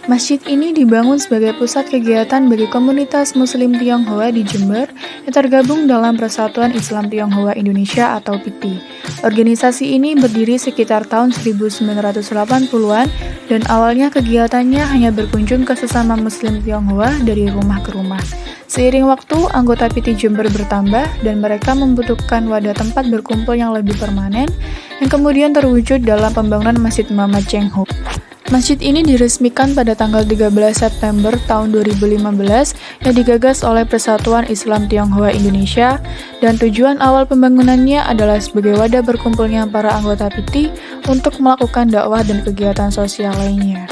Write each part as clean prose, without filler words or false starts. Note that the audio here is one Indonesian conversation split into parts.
Masjid ini dibangun sebagai pusat kegiatan bagi komunitas Muslim Tionghoa di Jember yang tergabung dalam Persatuan Islam Tionghoa Indonesia atau PITI. Organisasi ini berdiri sekitar tahun 1980-an dan awalnya kegiatannya hanya berkunjung ke sesama Muslim Tionghoa dari rumah ke rumah. Seiring waktu, anggota PITI Jember bertambah dan mereka membutuhkan wadah tempat berkumpul yang lebih permanen yang kemudian terwujud dalam pembangunan Masjid Muhammad Cheng Ho. Masjid ini diresmikan pada tanggal 13 September tahun 2015 yang digagas oleh Persatuan Islam Tionghoa Indonesia dan tujuan awal pembangunannya adalah sebagai wadah berkumpulnya para anggota PITI untuk melakukan dakwah dan kegiatan sosial lainnya.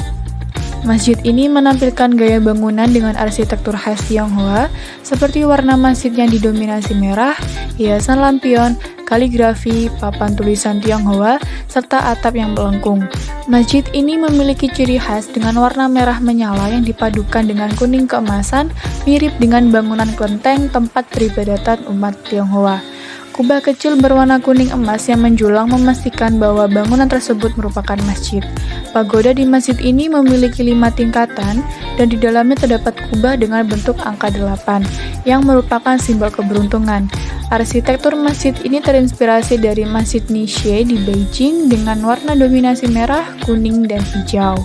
Masjid ini menampilkan gaya bangunan dengan arsitektur khas Tionghoa seperti warna masjid yang didominasi merah, hiasan lampion, kaligrafi, papan tulisan Tionghoa, serta atap yang melengkung. Masjid ini memiliki ciri khas dengan warna merah menyala yang dipadukan dengan kuning keemasan, mirip dengan bangunan kelenteng tempat peribadatan umat Tionghoa. Kubah kecil berwarna kuning emas yang menjulang memastikan bahwa bangunan tersebut merupakan masjid. Pagoda di masjid ini memiliki 5 tingkatan dan di dalamnya terdapat kubah dengan bentuk angka 8 yang merupakan simbol keberuntungan. Arsitektur masjid ini terinspirasi dari Masjid Nishi di Beijing dengan warna dominasi merah, kuning, dan hijau.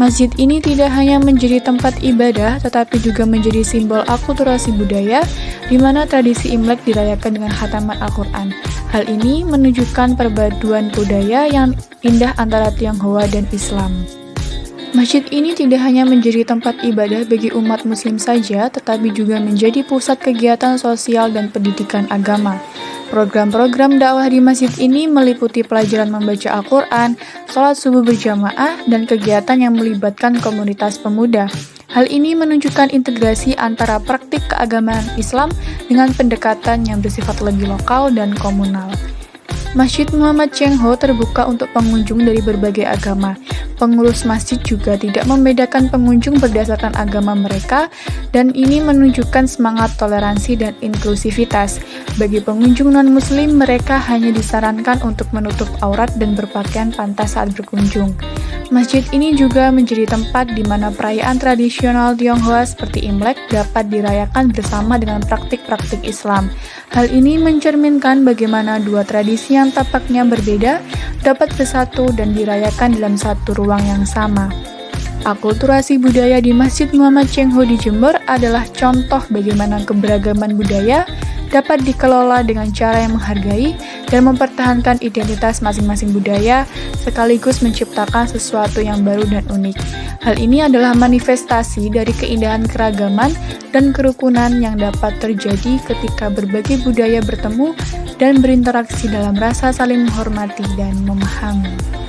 Masjid ini tidak hanya menjadi tempat ibadah, tetapi juga menjadi simbol akulturasi budaya, di mana tradisi Imlek dirayakan dengan khataman Al-Quran. Hal ini menunjukkan perpaduan budaya yang indah antara Tionghoa dan Islam. Masjid ini tidak hanya menjadi tempat ibadah bagi umat Muslim saja, tetapi juga menjadi pusat kegiatan sosial dan pendidikan agama. Program-program dakwah di masjid ini meliputi pelajaran membaca Al-Quran, sholat subuh berjamaah, dan kegiatan yang melibatkan komunitas pemuda. Hal ini menunjukkan integrasi antara praktik keagamaan Islam dengan pendekatan yang bersifat lebih lokal dan komunal. Masjid Muhammad Cheng Ho terbuka untuk pengunjung dari berbagai agama. Pengurus masjid juga tidak membedakan pengunjung berdasarkan agama mereka, dan ini menunjukkan semangat toleransi dan inklusivitas. Bagi pengunjung non-muslim, mereka hanya disarankan untuk menutup aurat dan berpakaian pantas saat berkunjung. Masjid ini juga menjadi tempat di mana perayaan tradisional Tionghoa seperti Imlek dapat dirayakan bersama dengan praktik-praktik Islam. Hal ini mencerminkan bagaimana dua tradisi yang tampaknya berbeda dapat bersatu dan dirayakan dalam satu ruang yang sama. Akulturasi budaya di Masjid Muhammad Cheng Ho di Jember adalah contoh bagaimana keberagaman budaya dapat dikelola dengan cara yang menghargai dan mempertahankan identitas masing-masing budaya sekaligus menciptakan sesuatu yang baru dan unik. Hal ini adalah manifestasi dari keindahan keragaman dan kerukunan yang dapat terjadi ketika berbagai budaya bertemu dan berinteraksi dalam rasa saling menghormati dan memahami.